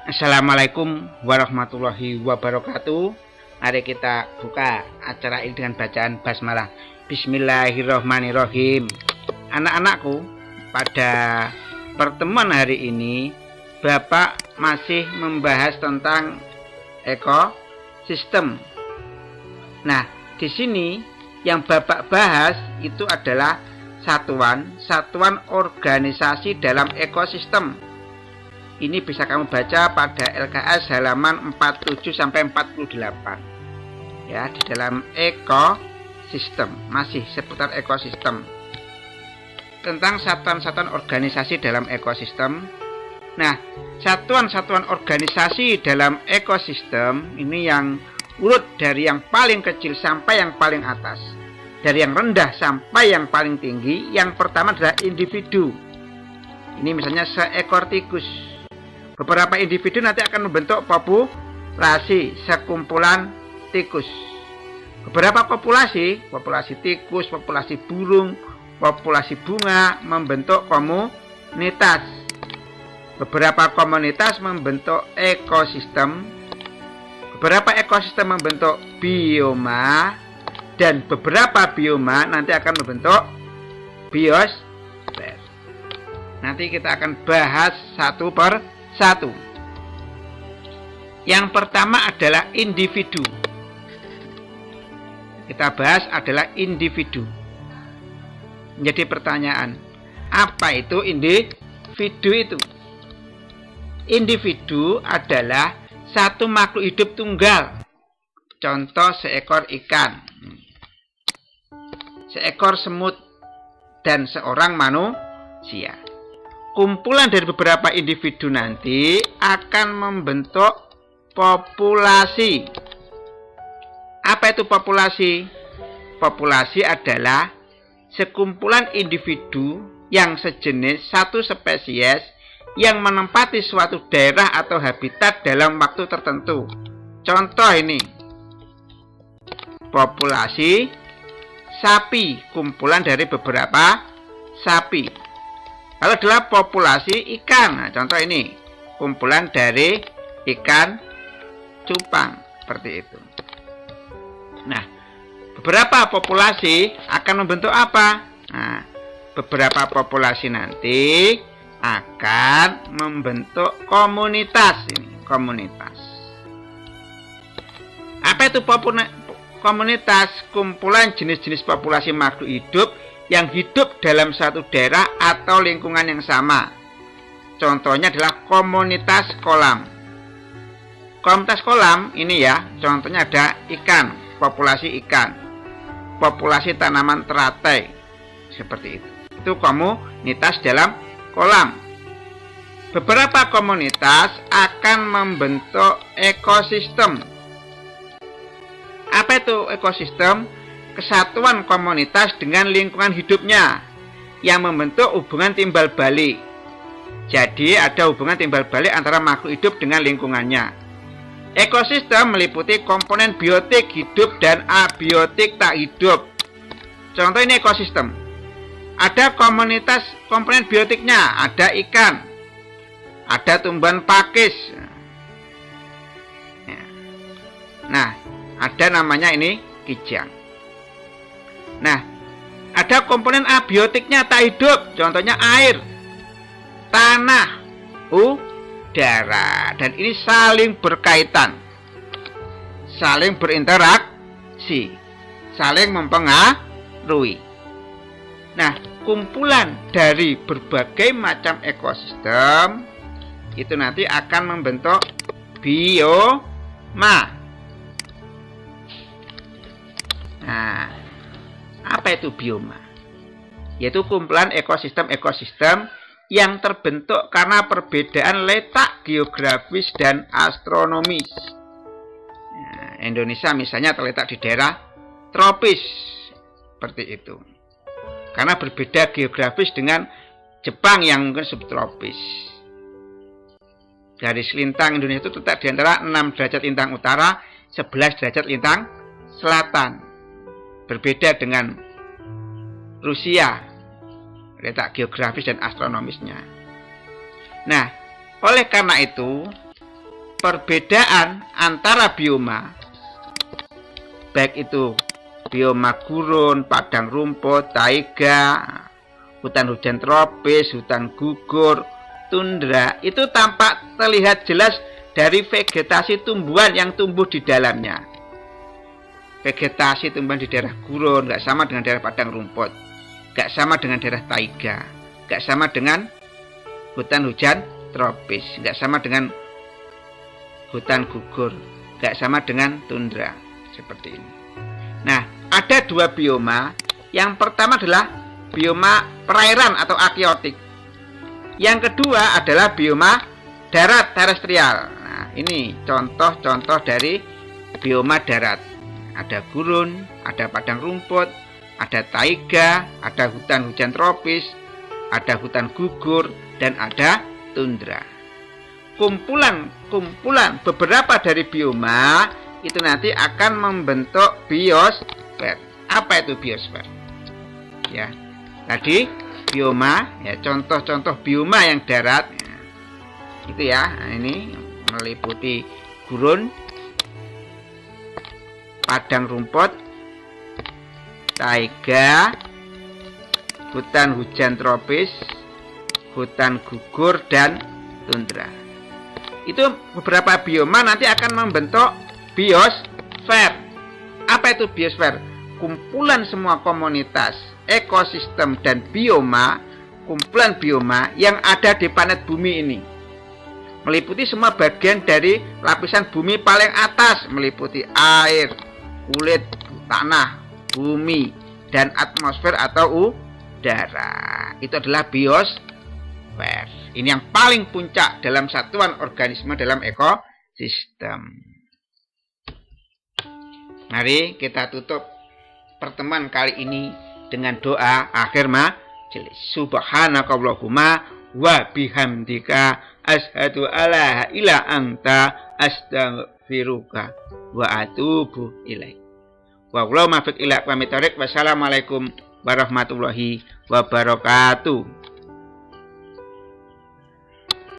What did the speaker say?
Assalamualaikum warahmatullahi wabarakatuh. Mari kita buka acara ini dengan bacaan basmalah. Bismillahirrahmanirrahim. Anak-anakku, pada pertemuan hari ini Bapak masih membahas tentang ekosistem. Nah, di sini yang Bapak bahas itu adalah satuan organisasi dalam ekosistem. Ini bisa kamu baca pada LKS halaman 47 sampai 48. Ya, di dalam ekosistem, masih seputar ekosistem. Tentang satuan-satuan organisasi dalam ekosistem. Nah, satuan-satuan organisasi dalam ekosistem ini yang urut dari yang paling kecil sampai yang paling atas. Dari yang rendah sampai yang paling tinggi. Yang pertama adalah individu. Ini misalnya seekor tikus. Beberapa individu nanti akan membentuk populasi, sekumpulan tikus. Beberapa populasi tikus, populasi burung, populasi bunga membentuk komunitas. Beberapa komunitas membentuk ekosistem. Beberapa ekosistem membentuk bioma. Dan beberapa bioma nanti akan membentuk biosfer. Nanti kita akan bahas satu per satu. Yang pertama adalah individu. Kita bahas adalah individu. Menjadi pertanyaan, apa itu individu itu? Individu adalah satu makhluk hidup tunggal. Contoh seekor ikan, seekor semut, dan seorang manusia. Kumpulan dari beberapa individu nanti akan membentuk populasi. Apa itu populasi? Populasi adalah sekumpulan individu yang sejenis satu spesies yang menempati suatu daerah atau habitat dalam waktu tertentu. Contoh ini, populasi sapi, kumpulan dari beberapa sapi. Lalu adalah populasi ikan. Nah, contoh ini, kumpulan dari ikan cupang, seperti itu. Nah, beberapa populasi akan membentuk apa? Nah, beberapa populasi nanti akan membentuk komunitas ini, komunitas. Apa itu komunitas? Kumpulan jenis-jenis populasi makhluk hidup yang hidup dalam satu daerah atau lingkungan yang sama. Contohnya adalah komunitas kolam. Komunitas kolam ini ya, contohnya ada ikan, populasi ikan, populasi tanaman teratai, seperti itu. Itu komunitas dalam kolam. Beberapa komunitas akan membentuk ekosistem. Apa itu ekosistem? Kesatuan komunitas dengan lingkungan hidupnya yang membentuk hubungan timbal balik. Jadi ada hubungan timbal balik antara makhluk hidup dengan lingkungannya. Ekosistem meliputi komponen biotik hidup dan abiotik tak hidup. Contoh ini ekosistem. Ada komunitas komponen biotiknya, ada ikan, ada tumbuhan pakis. Nah, ada namanya ini kijang. Nah, ada komponen abiotiknya tak hidup, contohnya air, tanah, udara, dan ini saling berkaitan, saling berinteraksi, saling mempengaruhi. Nah, kumpulan dari berbagai macam ekosistem itu nanti akan membentuk bioma. Nah, apa itu bioma? Yaitu kumpulan ekosistem-ekosistem yang terbentuk karena perbedaan letak geografis dan astronomis. Nah, Indonesia misalnya terletak di daerah tropis, seperti itu. Karena berbeda geografis dengan Jepang yang mungkin subtropis. Garis lintang Indonesia itu terletak di antara 6 derajat lintang utara, 11 derajat lintang selatan. Berbeda dengan Rusia, letak geografis dan astronomisnya. Nah, oleh karena itu, perbedaan antara bioma, baik itu bioma gurun, padang rumput, taiga, hutan hujan tropis, hutan gugur, tundra, itu tampak terlihat jelas dari vegetasi tumbuhan yang tumbuh di dalamnya. Vegetasi tumbuhan di daerah gurun nggak sama dengan daerah padang rumput, nggak sama dengan daerah taiga, nggak sama dengan hutan hujan tropis, nggak sama dengan hutan gugur, nggak sama dengan tundra, seperti ini. Nah, ada dua bioma. Yang pertama adalah bioma perairan atau akiotik. Yang kedua adalah bioma darat terestrial. Nah, ini contoh-contoh dari bioma darat. Ada gurun, ada padang rumput, ada taiga, ada hutan hujan tropis, ada hutan gugur, dan ada tundra. Kumpulan beberapa dari bioma itu nanti akan membentuk biosfer. Apa itu biosfer? Ya, tadi bioma, ya contoh-contoh bioma yang darat, ya, itu ya. Nah, ini meliputi gurun, padang rumput, taiga, hutan hujan tropis, hutan gugur, dan tundra. Itu beberapa bioma nanti akan membentuk biosfer. Apa itu biosfer? Kumpulan semua komunitas, ekosistem, dan bioma, kumpulan bioma yang ada di planet bumi ini. Meliputi semua bagian dari lapisan bumi paling atas, meliputi air, kulit, tanah, bumi, dan atmosfer atau udara. Itu adalah biosfer. Ini yang paling puncak dalam satuan organisme dalam ekosistem. Mari kita tutup pertemuan kali ini dengan doa akhir majelis. Subhanakallahumma wa bihamdika asyhadu alla ilaha illa anta astaghfiruka wa atubu ilaik. Wallahu muwaffiq ila aqwamit thoriq. Wassalamualaikum warahmatullahi wabarakatuh.